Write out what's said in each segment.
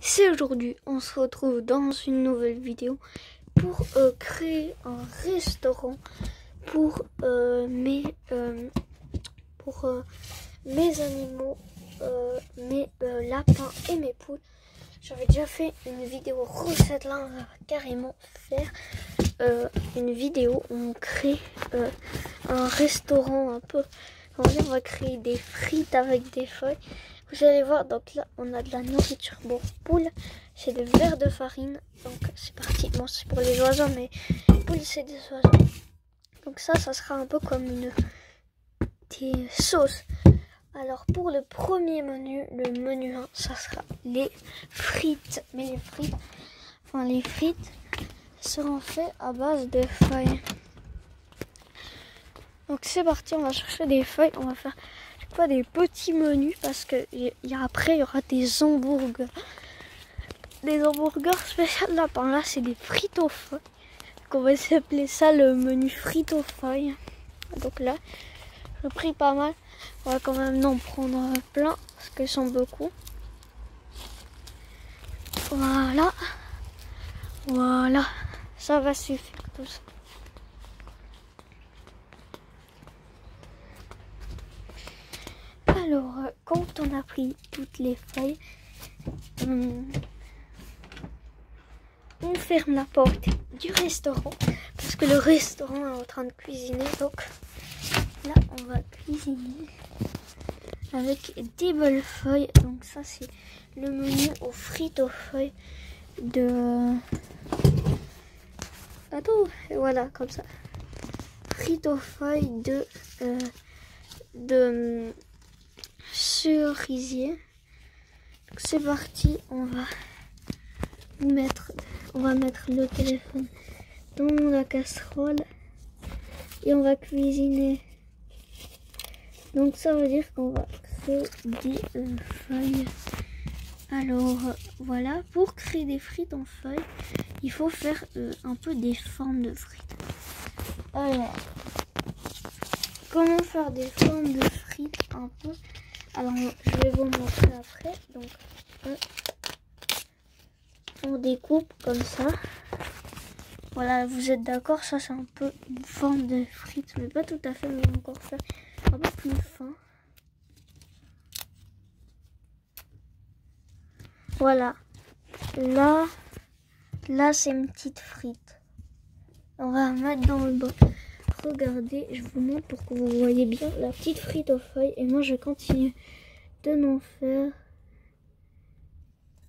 C'est aujourd'hui, on se retrouve dans une nouvelle vidéo pour créer un restaurant pour mes animaux, mes lapins et mes poules. J'avais déjà fait une vidéo recette, là on va carrément faire une vidéo où on crée un restaurant un peu, on va créer des frites avec des feuilles. Vous allez voir, donc là on a de la nourriture pour poules, c'est des verres de farine, donc c'est parti. Bon, c'est pour les oiseaux, mais poules c'est des oiseaux. Donc ça sera un peu comme des sauces. Alors pour le premier menu, le menu 1, ça sera les frites. Mais les frites seront faites à base de feuilles. Donc c'est parti, on va chercher des feuilles, on va faire pas des petits menus parce que après il y aura des hamburgers. Des hamburgers spécial lapin. Là c'est des frites aux feuilles. Donc on va s'appeler ça le menu frites aux feuilles. Donc là j'ai pris pas mal. On va quand même en prendre plein parce qu'ils sont beaucoup. Voilà, ça va suffire tout ça. Alors, quand on a pris toutes les feuilles, on ferme la porte du restaurant parce que le restaurant est en train de cuisiner. Donc là, on va cuisiner avec des belles feuilles. Donc ça, c'est le menu aux frites aux feuilles de... Attends, et voilà, comme ça. Frites aux feuilles de cerisier. Donc c'est parti, on va mettre le téléphone dans la casserole et on va cuisiner. Donc ça veut dire qu'on va créer des feuilles. Alors voilà, pour créer des frites en feuilles, il faut faire un peu des formes de frites. Alors, comment faire des formes de frites un peu? Alors je vais vous montrer après. Donc on découpe comme ça. Voilà, vous êtes d'accord, ça c'est un peu une forme de frites, mais pas tout à fait, mais on va encore faire un peu plus fin. Voilà, là c'est une petite frite. On va mettre dans le bol. Regardez, je vous montre pour que vous voyez bien la petite frite aux feuilles. Et moi je continue de m'en faire.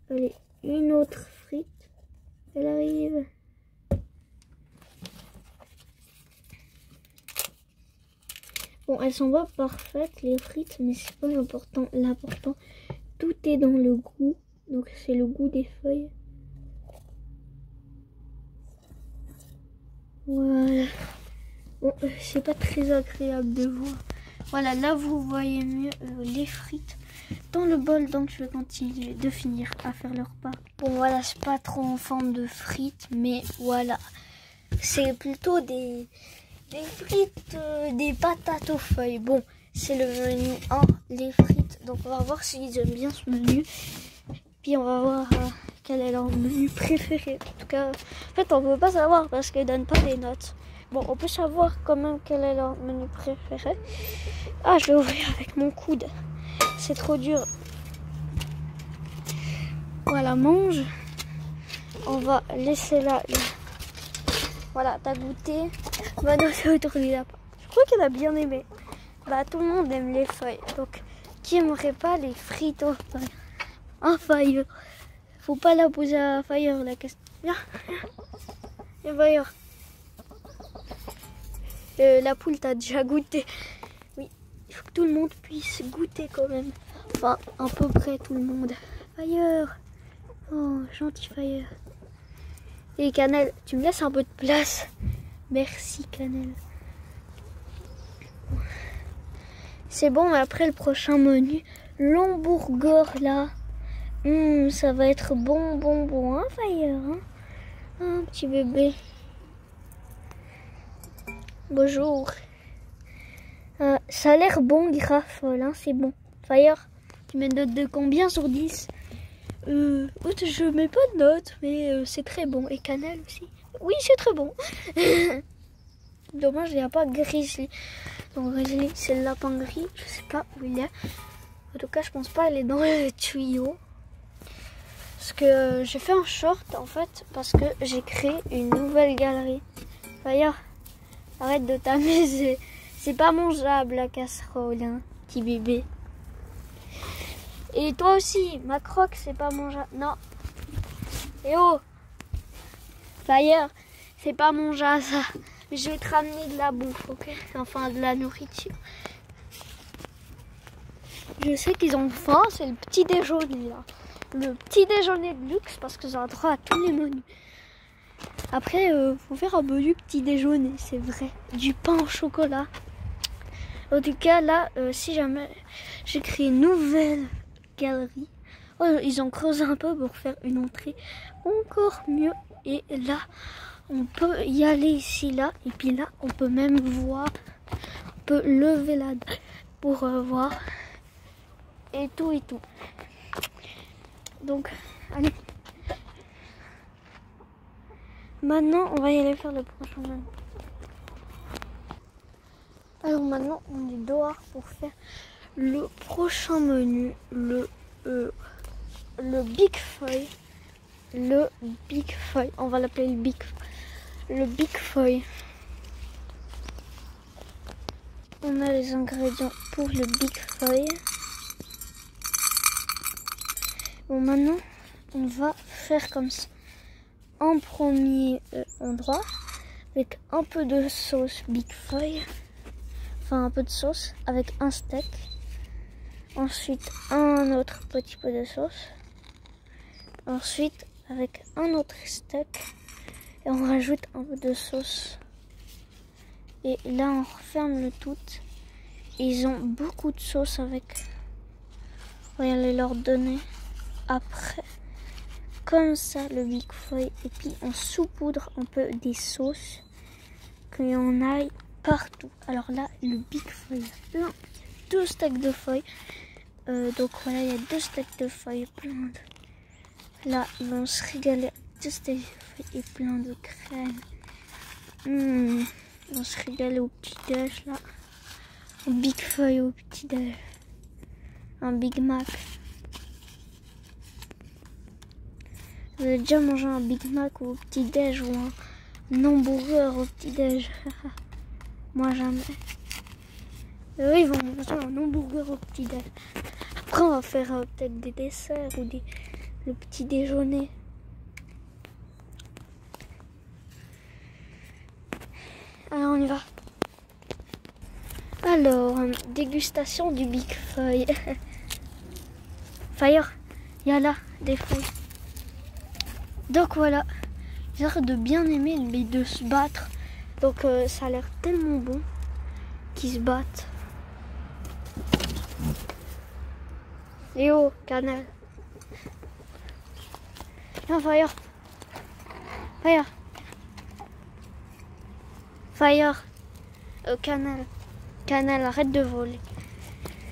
Allez, une autre frite. Elle arrive. Bon, elles sont pas parfaites les frites, mais c'est pas l'important. L'important, tout est dans le goût. Donc c'est le goût des feuilles. Voilà. Bon, c'est pas très agréable de voir. Voilà, là vous voyez mieux les frites dans le bol. Donc je vais continuer de finir à faire le repas. Bon voilà, c'est pas trop en forme de frites, mais voilà. C'est plutôt des frites, des patates aux feuilles. Bon, c'est le menu 1, les frites. Donc on va voir s'ils aiment bien ce menu. Puis on va voir quel est leur menu préféré. En tout cas, en fait on peut pas savoir parce qu'ils donnent pas des notes. Bon, on peut savoir quand même quel est leur menu préféré. Ah, je vais ouvrir avec mon coude. C'est trop dur. Voilà, mange. On va laisser là. Voilà, t'as goûté. On va noter autour du lapin. Je crois qu'elle a bien aimé. Bah, tout le monde aime les feuilles. Donc, qui aimerait pas les frites aux feuilles? Un Fire. Faut pas la poser à Fire, la question. Viens. Viens, Fire. La poule t'a déjà goûté. Oui, il faut que tout le monde puisse goûter quand même. Enfin, à peu près tout le monde. Fire. Oh, gentil Fire. Et Cannelle, tu me laisses un peu de place. Merci Cannelle. C'est bon, mais après le prochain menu, l'hamburger là. Ça va être bon, hein Fire, hein? Un petit bébé. Bonjour. Ça a l'air bon, Graffol, hein, c'est bon. Fire, tu mets une note de combien sur 10? Je mets pas de notes, mais c'est très bon. Et cannelle aussi. Oui, c'est très bon. Dommage, il n'y a pas Grizzly. Donc Grizzly, c'est le lapin gris. Je sais pas où il est. En tout cas, je pense pas. Il est dans le tuyau. Parce que j'ai fait un short en fait. Parce que j'ai créé une nouvelle galerie. D'ailleurs, arrête de t'amuser. C'est pas mangeable la casserole, hein, petit bébé. Et toi aussi, ma croque, c'est pas mangeable. Non. Et oh, Fire, c'est pas mangeable ça. Je vais te ramener de la bouffe, ok? Enfin, de la nourriture. Je sais qu'ils ont faim, c'est le petit déjeuner là. Le petit déjeuner de luxe parce que ça a droit à tous les menus. Après, faut faire un menu petit déjeuner, c'est vrai. Du pain au chocolat. En tout cas, là, si jamais j'ai créé une nouvelle galerie, oh, ils ont creusé un peu pour faire une entrée encore mieux. Et là, on peut y aller ici, là. Et puis là, on peut même voir, on peut lever la dalle pour voir. Et tout et tout. Donc, allez. Maintenant, on va y aller faire le prochain menu. Alors maintenant, on est dehors pour faire le prochain menu, le Big Feuille. Le Big Feuille, on va l'appeler le Big Feuille. On a les ingrédients pour le Big Feuille. Bon, maintenant, on va faire comme ça. En premier endroit, avec un peu de sauce Big Feuille. Enfin, un peu de sauce avec un steak. Ensuite, un autre petit peu de sauce. Ensuite, avec un autre steak. Et on rajoute un peu de sauce. Et là, on referme le tout. Et ils ont beaucoup de sauce avec. On va aller leur donner après. Comme ça, le Big Feuille. Et puis, on saupoudre un peu des sauces. Qu'il y en aille partout. Alors là, le Big Feuille, plein. 2 stacks de feuilles. Donc voilà, il y a 2 stacks de feuilles, plein de... Là, ils vont se régaler. 2 stacks de feuilles et plein de crème. Ils vont se régaler au petit-déj, là. Au Big Feuille, au petit-déj. Un Big Mac. Vous avez déjà mangé un Big Mac au petit-déj ou un hamburger au petit-déj? Moi, jamais. Eux, ils vont manger un hamburger au petit-déj. Après, on va faire peut-être des desserts ou le petit déjeuner. Alors, on y va. Alors, dégustation du Big Feuille. Fire, il y a là des feuilles. Donc voilà, j'ai l'air de bien aimer, mais de se battre. Donc ça a l'air tellement bon qu'ils se battent. Et oh, Cannelle. Non, Fire. Fire. Fire. Cannelle. Cannelle, arrête de voler.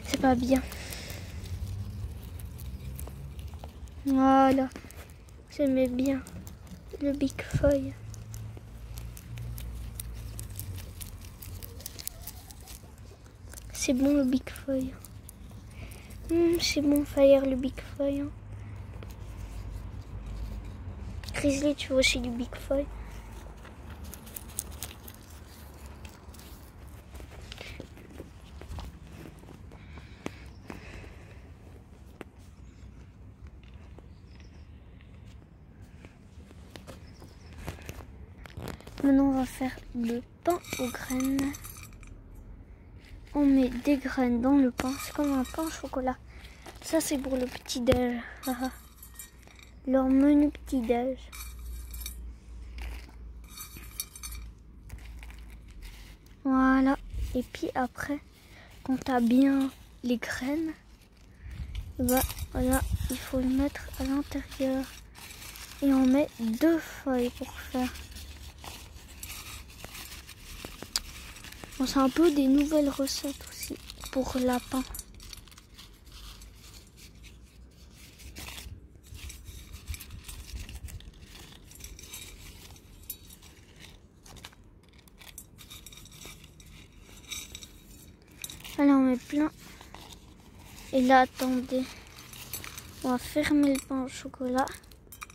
C'est pas bien. Voilà. J'aimais bien le Big Feuille. C'est bon le Big Feuille. C'est bon Fire le Big Feuille. Hein. Grizzly, tu veux aussi du Big Feuille? Maintenant on va faire le pain aux graines. On met des graines dans le pain, c'est comme un pain au chocolat. Ça c'est pour le petit déj. Leur menu petit déj. Voilà. Et puis après, quand tu as bien les graines, bah, voilà, il faut le mettre à l'intérieur. Et on met 2 feuilles pour faire. Bon, c'est un peu des nouvelles recettes aussi pour lapin. plein. Et là, attendez. On va fermer le pain au chocolat.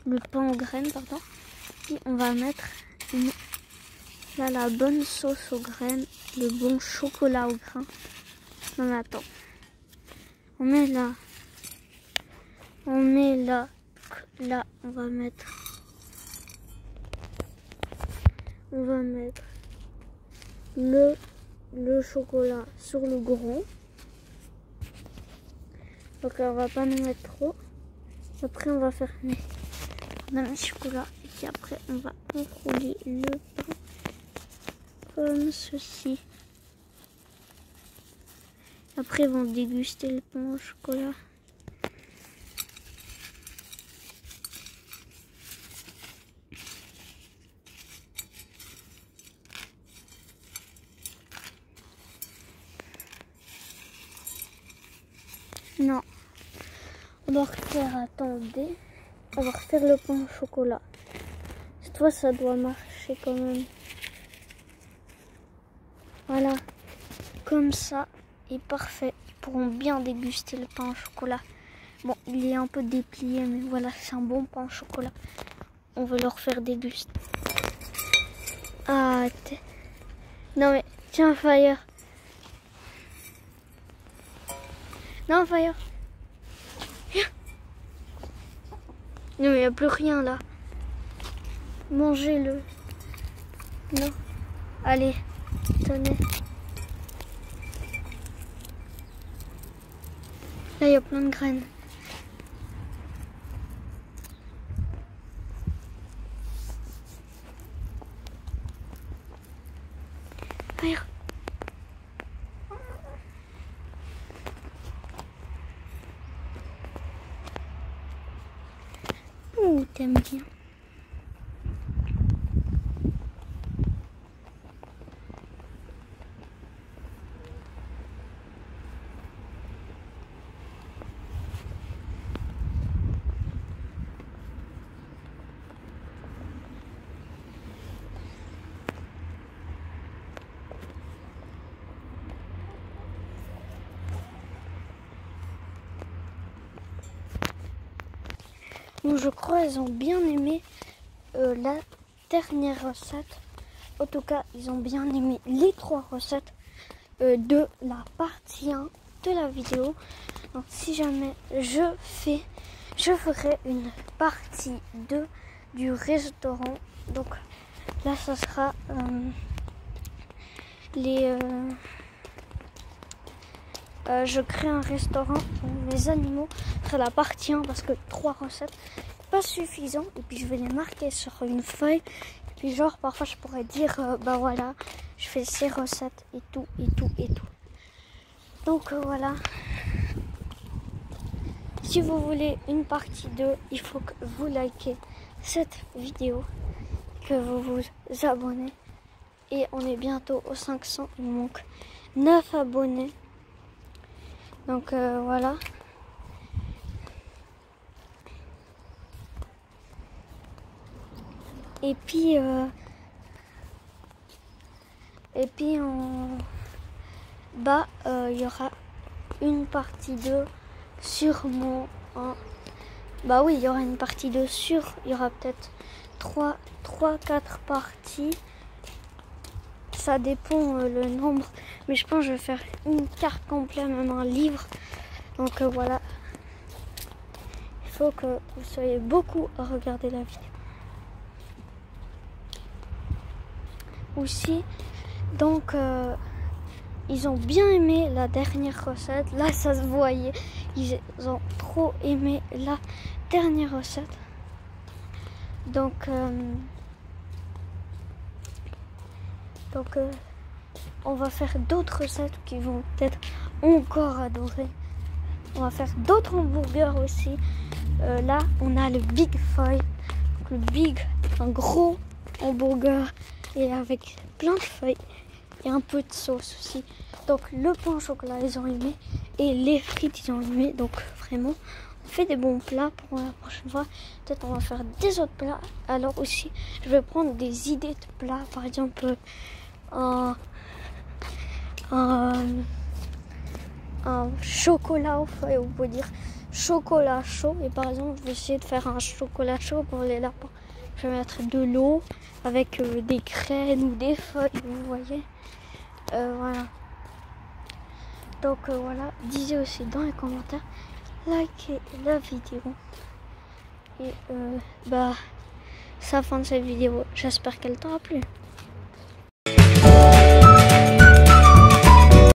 Le pain aux graines, pardon. Puis on va mettre là la bonne sauce aux graines. Le bon chocolat au grain. Non mais attends. On met là. On met là. Là, on va mettre le chocolat sur le gros. Donc on va pas en mettre trop. Après on va fermer. On a mis le chocolat et puis après on va enrouler le pain comme ceci. Après ils vont déguster le pain au chocolat. Non, on va refaire, attendez, on va refaire le pain au chocolat. Cette fois, ça doit marcher quand même. Voilà, comme ça, est parfait. Ils pourront bien déguster le pain au chocolat. Bon, il est un peu déplié, mais voilà, c'est un bon pain au chocolat. On veut leur faire déguster. Ah, non mais, tiens, Fire. Non, Fire. Viens. Non, mais il n'y a plus rien là. Mangez-le. Non. Allez, tenez. Là, il y a plein de graines. Fire. Ouh, t'aimes bien. Donc je crois qu'ils ont bien aimé la dernière recette. En tout cas, ils ont bien aimé les 3 recettes de la partie 1 de la vidéo. Donc si jamais je ferai une partie 2 du restaurant. Donc là, ça sera je crée un restaurant pour les animaux. C'est la partie 1 parce que 3 recettes, pas suffisant. Et puis je vais les marquer sur une feuille. Et puis genre parfois je pourrais dire bah voilà, je fais ces recettes et tout et tout et tout. Donc voilà. Si vous voulez une partie 2, il faut que vous likez cette vidéo, que vous vous abonnez. Et on est bientôt aux 500, il manque 9 abonnés. Donc voilà. Et puis en bas, il y aura une partie 2 sûrement. Bah oui, il y aura une partie 2 sûre. Il y aura peut-être 3-4 parties. Ça dépend le nombre. Mais je pense que je vais faire une carte complète, même un livre. Donc voilà. Il faut que vous soyez beaucoup à regarder la vidéo. Aussi, donc ils ont bien aimé la dernière recette. Là, ça se voyait. Ils ont trop aimé la dernière recette. Donc on va faire d'autres recettes qui vont peut-être encore adorer. On va faire d'autres hamburgers aussi. Là, on a le Big Five. Le Big, un gros hamburger et avec plein de feuilles et un peu de sauce aussi. Donc le pain au chocolat, ils ont aimé. Et les frites, ils ont aimé. Donc vraiment, on fait des bons plats pour la prochaine fois. Peut-être on va faire des autres plats. Alors aussi, je vais prendre des idées de plats. Par un chocolat au feu, et vous pouvez dire chocolat chaud. Et par exemple, je vais essayer de faire un chocolat chaud pour les lapins. Je vais mettre de l'eau avec des graines ou des feuilles, vous voyez. Voilà. Donc voilà, disez aussi dans les commentaires, likez la vidéo. Et c'est la fin de cette vidéo. J'espère qu'elle t'aura plu.